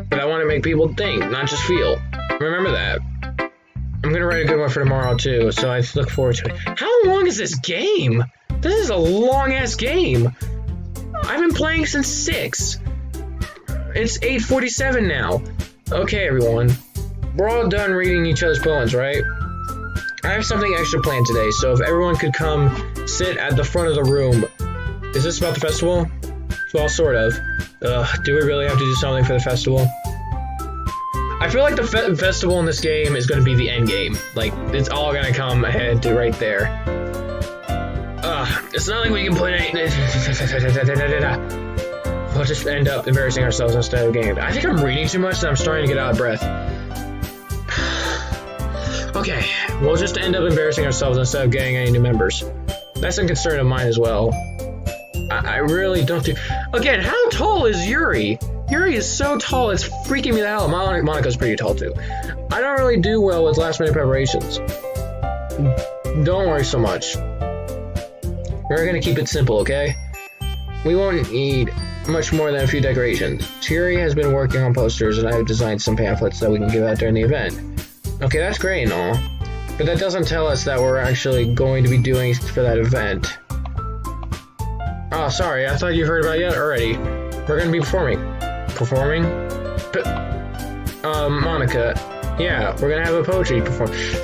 But I want to make people think, not just feel. Remember that. I'm gonna write a good one for tomorrow too, so I look forward to it. How long is this game? This is a long-ass game. I've been playing since 6. It's 8:47 now. Okay, everyone. We're all done reading each other's poems, right? I have something extra planned today, so if everyone could come sit at the front of the room. Is this about the festival? Well, sort of. Do we really have to do something for the festival? I feel like the festival in this game is going to be the end game. Like, it's all going to come ahead to right there. It's not like we can play... We'll just end up embarrassing ourselves instead of getting... I think I'm reading too much and I'm starting to get out of breath. Okay, we'll just end up embarrassing ourselves instead of getting any new members. That's a concern of mine as well. I really don't do... Again, how tall is Yuri? Yuri is so tall, it's freaking me the hell. Monika's pretty tall too. I don't really do well with last minute preparations. Don't worry so much. We're gonna keep it simple, okay? We won't need much more than a few decorations. Yuri has been working on posters and I have designed some pamphlets that we can give out during the event. Okay, that's great and all, but that doesn't tell us that we're actually going to be doing for that event. Oh, sorry, I thought you heard about it already. We're gonna be performing. Performing? Monika. Yeah, we're gonna have a poetry performance.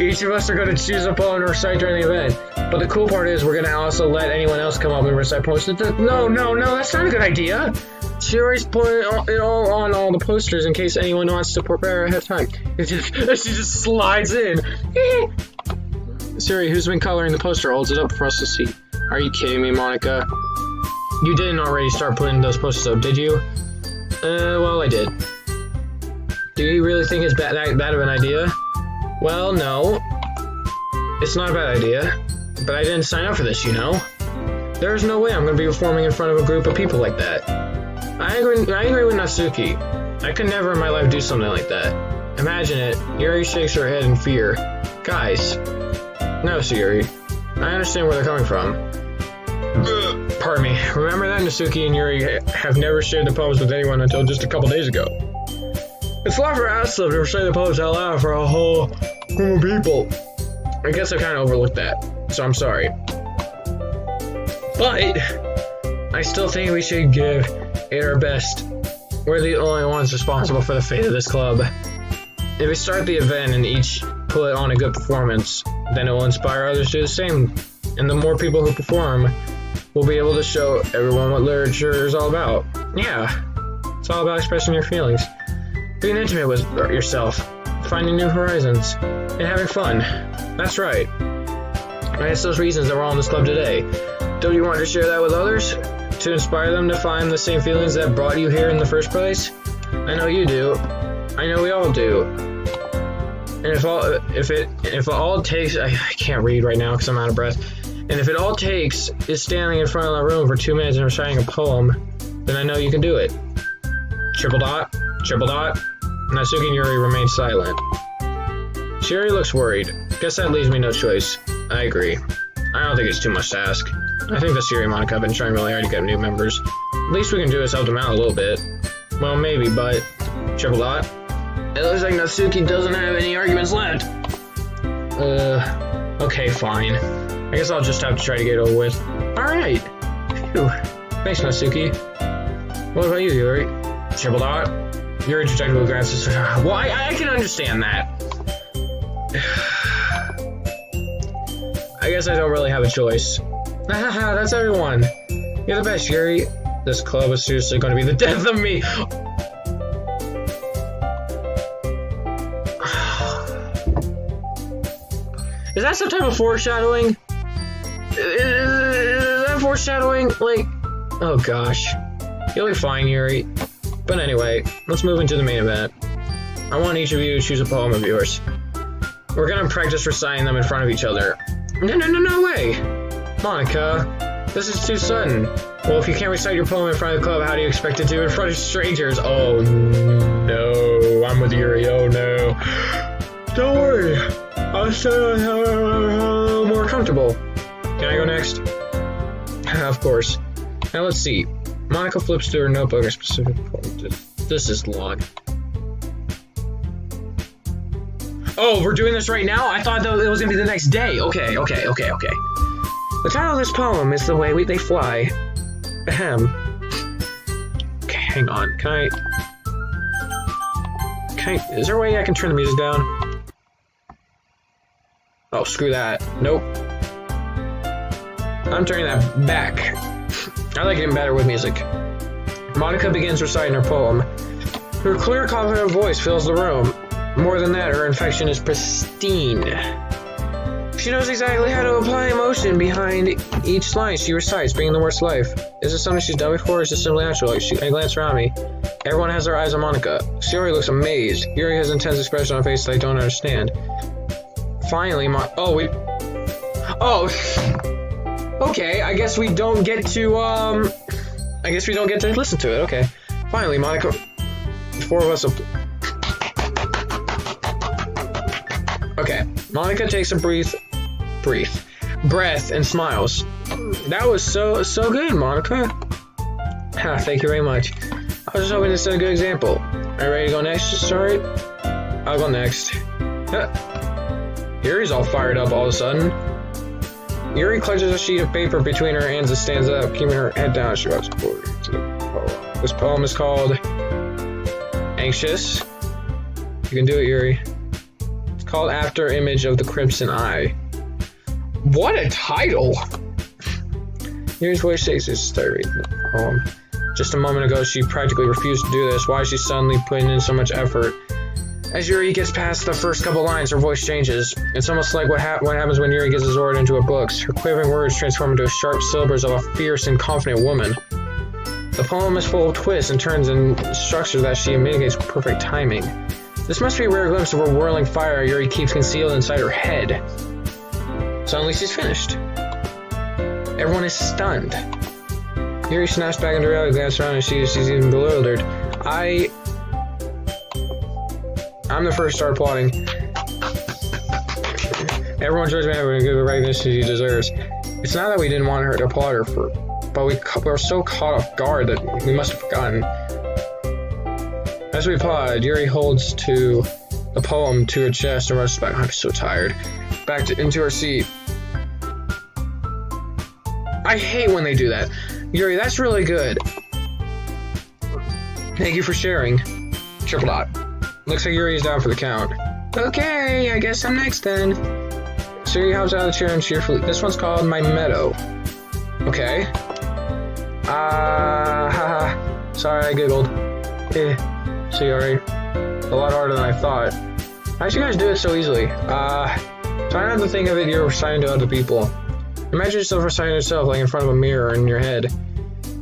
Each of us are gonna choose a poem to recite during the event. But the cool part is we're gonna also let anyone else come up and recite poems. No, that's not a good idea. She already put it all on all the posters in case anyone wants to prepare ahead of time. She just slides in. Siri, who's been coloring the poster, holds it up for us to see. Are you kidding me, Monika? You didn't already start putting those posters up, did you? Well, I did. Do you really think it's that bad of an idea? Well, no. It's not a bad idea. But I didn't sign up for this, you know? There's no way I'm going to be performing in front of a group of people like that. I agree with Natsuki. I could never in my life do something like that. Imagine it. Yuri shakes her head in fear. Guys. No, Yuri. I understand where they're coming from. Pardon me. Remember that Natsuki and Yuri have never shared the poems with anyone until just a couple days ago. It's a lot for us to recite the poems out loud for a whole group of people. I guess I kind of overlooked that, so I'm sorry. But I still think we should give it our best. We're the only ones responsible for the fate of this club. If we start the event and each put on a good performance, then it will inspire others to do the same. And the more people who perform, we'll be able to show everyone what literature is all about. Yeah, it's all about expressing your feelings, being intimate with yourself, finding new horizons, and having fun. That's right. And it's those reasons that we're all in this club today. Don't you want to share that with others? To inspire them to find the same feelings that brought you here in the first place? I know you do. I know we all do. And if it all takes, I can't read right now because I'm out of breath. And if it all takes is standing in front of the room for 2 minutes and reciting a poem, then I know you can do it. Triple dot, triple dot. Natsuki and Yuri remain silent. Shiori looks worried. Guess that leaves me no choice. I agree. I don't think it's too much to ask. I think the Shiori and Monica have been trying really hard to get new members. Least we can do is help them out a little bit. Well, maybe, but... Triple dot. It looks like Natsuki doesn't have any arguments left. Okay, fine. I guess I'll just have to try to get it over with. Alright. Phew. Thanks, Natsuki. What about you, Yuri? Triple dot. Yuri detectable glances. Well, I can understand that. I guess I don't really have a choice. Haha, that's everyone. You're the best, Yuri. This club is seriously going to be the death of me. Is that some type of foreshadowing? Is that foreshadowing? Like, oh gosh. You'll be fine, Yuri. But anyway, let's move into the main event. I want each of you to choose a poem of yours. We're gonna practice reciting them in front of each other. No way! Monica, this is too sudden. Well, if you can't recite your poem in front of the club, how do you expect it to in front of strangers? Oh no, I'm with Yuri, oh no. Don't worry, I'll start more comfortable. Can I go next? Of course. Now let's see. Monica flips through her notebook a specific poem. This is long. Oh, we're doing this right now? I thought it was gonna be the next day. Okay. The title of this poem is The Way They Fly. Ahem. Okay, hang on. Is there a way I can turn the music down? Oh, screw that. Nope. I'm turning that back. I like it better with music. Monica begins reciting her poem. Her clear, confident voice fills the room. More than that, her inflection is pristine. She knows exactly how to apply emotion behind each line she recites, bringing the worst life. Is this something she's done before, or is this simply natural? I glance around me. Everyone has their eyes on Monica. Shiori looks amazed. Yuri has an intense expression on her face that I don't understand. Finally, okay, I guess we don't get to, listen to it, okay. Finally, Monica... The four of us... Okay, Monica takes a breath and smiles. That was so good, Monica. Thank you very much. I was just hoping to set a good example. Are you ready to go next? Sorry? I'll go next. Yuri's all fired up all of a sudden. Yuri clutches a sheet of paper between her hands and stands up, keeping her head down as she walks forward to the poem. This poem is called Anxious. You can do it, Yuri. It's called After Image of the Crimson Eye. What a title! Yuri's voice shakes as she started reading the poem. Just a moment ago, she practically refused to do this. Why is she suddenly putting in so much effort? As Yuri gets past the first couple lines, her voice changes. It's almost like what happens when Yuri gets his order into her books. Her quivering words transform into sharp syllables of a fierce and confident woman. The poem is full of twists and turns and structure that she mitigates with perfect timing. This must be a rare glimpse of her whirling fire Yuri keeps concealed inside her head. Suddenly she's finished. Everyone is stunned. Yuri snaps back into reality, glances around, and she's even bewildered. I'm the first to start applauding. Everyone joins me and give the recognition she deserves. It's not that we didn't want her to applaud her for, but we were so caught off guard that we must have forgotten. As we applaud, Yuri holds to the poem to her chest and rushes back. I'm so tired. Into her seat. I hate when they do that. Yuri, that's really good. Thank you for sharing. Triple dot. Looks like Yuri is down for the count. Okay, I guess I'm next then. Siri hops out of the chair and cheerfully. This one's called My Meadow. Okay. Haha. Sorry, I giggled. Sorry. A lot harder than I thought. How'd you guys do it so easily? Try not to think of it you're reciting to other people. Imagine yourself reciting yourself like in front of a mirror in your head.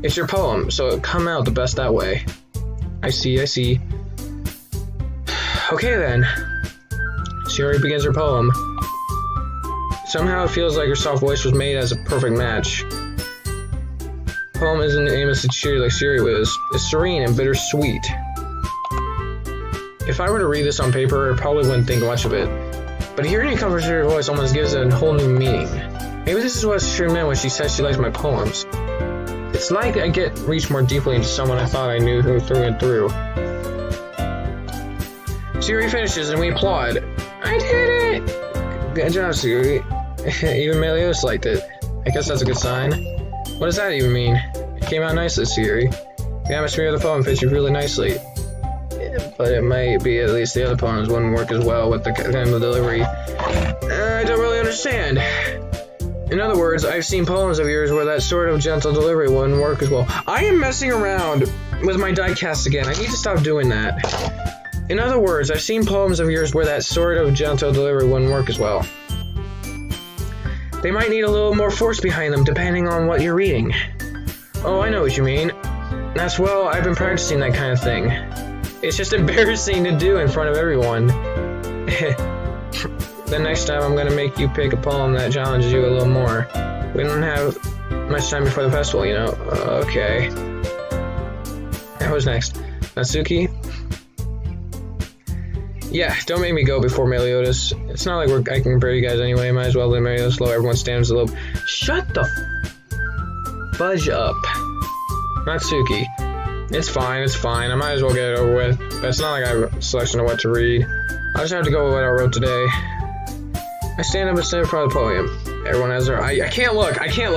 It's your poem, so it'll come out the best that way. I see. Okay then. Siri begins her poem. Somehow it feels like her soft voice was made as a perfect match. The poem isn't aimlessly cheery like Siri was. It's serene and bittersweet. If I were to read this on paper, I probably wouldn't think much of it. But hearing it come from Siri's voice almost gives it a whole new meaning. Maybe this is what Siri meant when she said she likes my poems. It's like I get reached more deeply into someone I thought I knew through and through. Siri finishes and we applaud. I did it! Good job, Siri. Even Meliodas liked it. I guess that's a good sign. What does that even mean? It came out nicely, Siri. The atmosphere of the poem fits you really nicely. But it might be at least the other poems wouldn't work as well with the kind of delivery. I don't really understand. In other words, I've seen poems of yours where that sort of gentle delivery wouldn't work as well. I am messing around with my diecast again. I need to stop doing that. In other words, I've seen poems of yours where that sort of gentle delivery wouldn't work as well. They might need a little more force behind them depending on what you're reading. Oh, I know what you mean. That's well, I've been practicing that kind of thing. It's just embarrassing to do in front of everyone. The next time I'm gonna make you pick a poem that challenges you a little more. We don't have much time before the festival, you know. Okay. Who's next? Natsuki? Yeah, don't make me go before Meliodas. It's not like I can compare you guys anyway. Might as well let Meliodas low. Everyone stands a little. Shut the fudge up. Natsuki. It's fine. I might as well get it over with. But it's not like I have a selection of what to read. I'll just have to go with what I wrote today. I stand up and stand in front of the podium. Everyone has their. I can't look. I can't.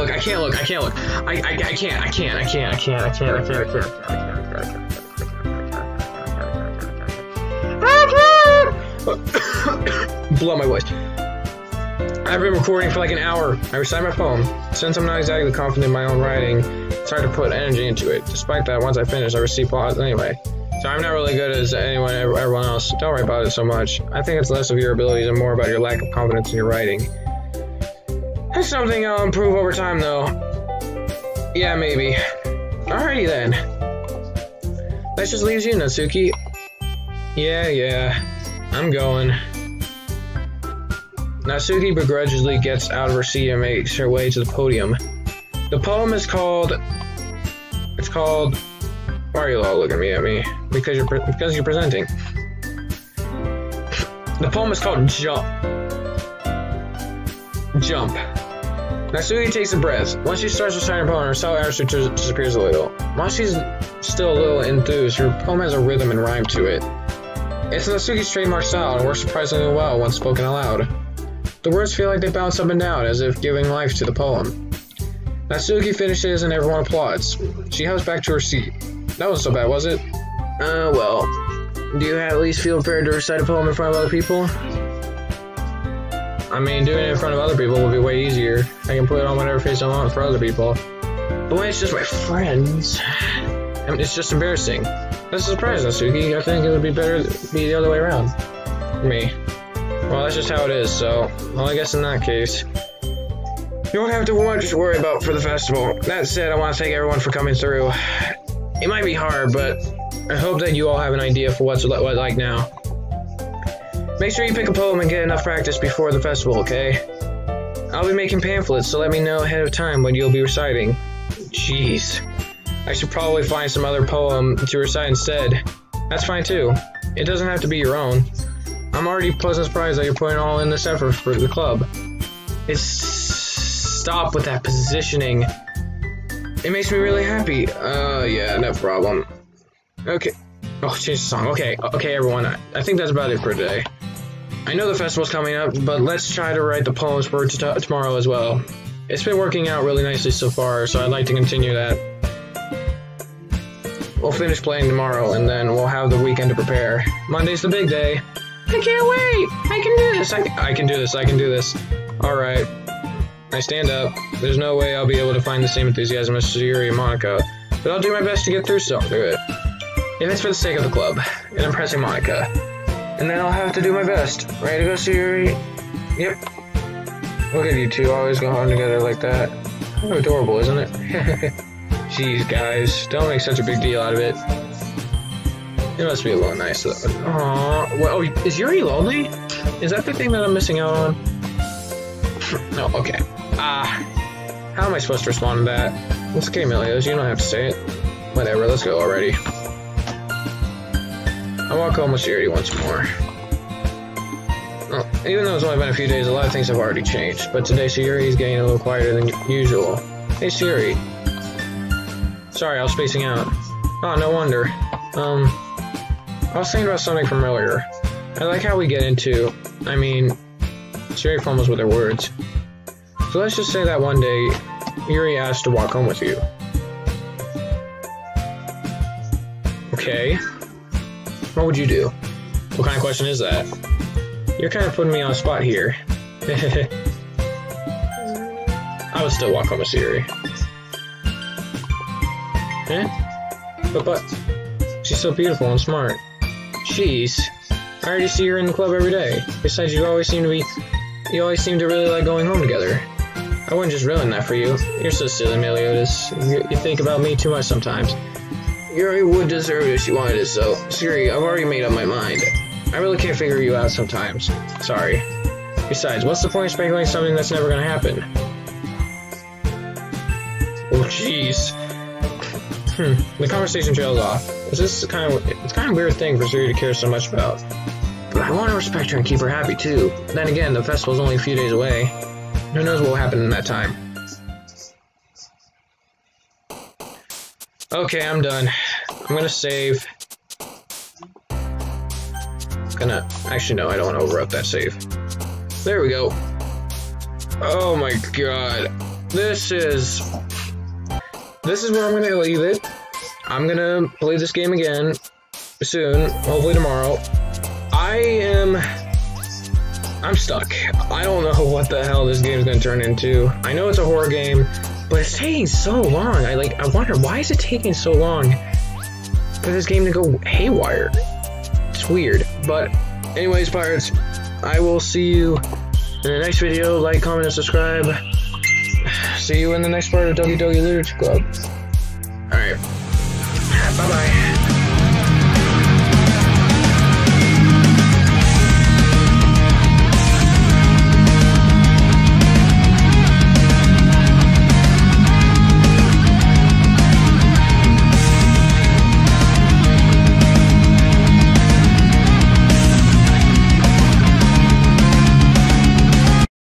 Blow my voice. I've been recording for like an hour. I recite my poem. Since I'm not exactly confident in my own writing, it's hard to put energy into it. Despite that, once I finish, I receive applause anyway. So I'm not really good as everyone else. Don't worry about it so much. I think it's less of your abilities and more about your lack of confidence in your writing. That's something I'll improve over time, though. Yeah, maybe. Alrighty then. That just leaves you, Natsuki. Yeah. I'm going. Natsuki begrudgingly gets out of her seat and makes her way to the podium. The poem is called... It's called... Why are you all looking at me? Because you're presenting. The poem is called Jump. Natsuki takes a breath. Once she starts reciting her poem, her self attitude disappears a little. While she's still a little enthused, her poem has a rhythm and rhyme to it. It's Natsuki's trademark style and works surprisingly well when spoken aloud. The words feel like they bounce up and down, as if giving life to the poem. Natsuki finishes and everyone applauds. She hops back to her seat. That wasn't so bad, was it? Well, do you at least feel prepared to recite a poem in front of other people? I mean, doing it in front of other people would be way easier. I can put on whatever face I want for other people. But when it's just my friends, I mean, it's just embarrassing. That's a surprise, Natsuki. I think it would be better to be the other way around. Me. Well, that's just how it is, so... Well, I guess in that case... You won't have to much to worry about for the festival. That said, I want to thank everyone for coming through. It might be hard, but I hope that you all have an idea for what's like now. Make sure you pick a poem and get enough practice before the festival, okay? I'll be making pamphlets, so let me know ahead of time when you'll be reciting. Jeez. I should probably find some other poem to recite instead. That's fine too. It doesn't have to be your own. I'm already pleasantly surprised that you're putting all in this effort for the club. Stop with that positioning. It makes me really happy. Yeah, no problem. Okay. Oh, change the song. Okay, everyone. I think that's about it for today. I know the festival's coming up, but let's try to write the poems for tomorrow as well. It's been working out really nicely so far, so I'd like to continue that. We'll finish playing tomorrow, and then we'll have the weekend to prepare. Monday's the big day. I can't wait! I can do this! I can do this, I can do this. Alright. I stand up. There's no way I'll be able to find the same enthusiasm as Sayuri and Monica, but I'll do my best to get through it. If it's for the sake of the club, and impressing Monica. And then I'll have to do my best. Ready to go, Sayuri? Yep. Look at you two always go home together like that. Kind of adorable, isn't it? Jeez, guys. Don't make such a big deal out of it. It must be a little nice, though. Aww. Well, oh, is Yuri lonely? Is that the thing that I'm missing out on? No, okay. How am I supposed to respond to that? It's okay, Melios. You don't have to say it. Whatever, let's go already. I walk home with Sayuri once more. Well, even though it's only been a few days, a lot of things have already changed. But today, Sayuri is getting a little quieter than usual. Hey, Sayuri. Sorry, I was spacing out. Oh, no wonder. I was thinking about something from earlier. I like how we get into... Sayuri fumbles with her words. So let's just say that one day, Yuri asked to walk home with you. Okay. What would you do? What kind of question is that? You're kind of putting me on the spot here. I would still walk home with Sayuri. Eh? But, she's so beautiful and smart. Jeez. I already see her in the club every day. Besides, you always seem to really like going home together. I wouldn't just ruin that for you. You're so silly, Meliodas. You think about me too much sometimes. Yuri would deserve it if she wanted it, so... Sayuri, I've already made up my mind. I really can't figure you out sometimes. Sorry. Besides, what's the point of speculating something that's never gonna happen? Oh, jeez. The conversation trails off. It's kind of a weird thing for Sayuri to care so much about. But I want to respect her and keep her happy, too. Then again, the festival's only a few days away. Who knows what will happen in that time. Okay, I'm done. I'm gonna save. Actually, no, I don't want to overwrite that save. There we go. Oh my god. This is where I'm gonna leave it. I'm gonna play this game again soon, hopefully tomorrow. I'm stuck. I don't know what the hell this game is gonna turn into. I know it's a horror game, but it's taking so long. I wonder, why is it taking so long for this game to go haywire? It's weird. But anyways, Pirates, I will see you in the next video. Like, comment, and subscribe. See you in the next part of Doki Doki Literature Club. Alright. Bye-bye.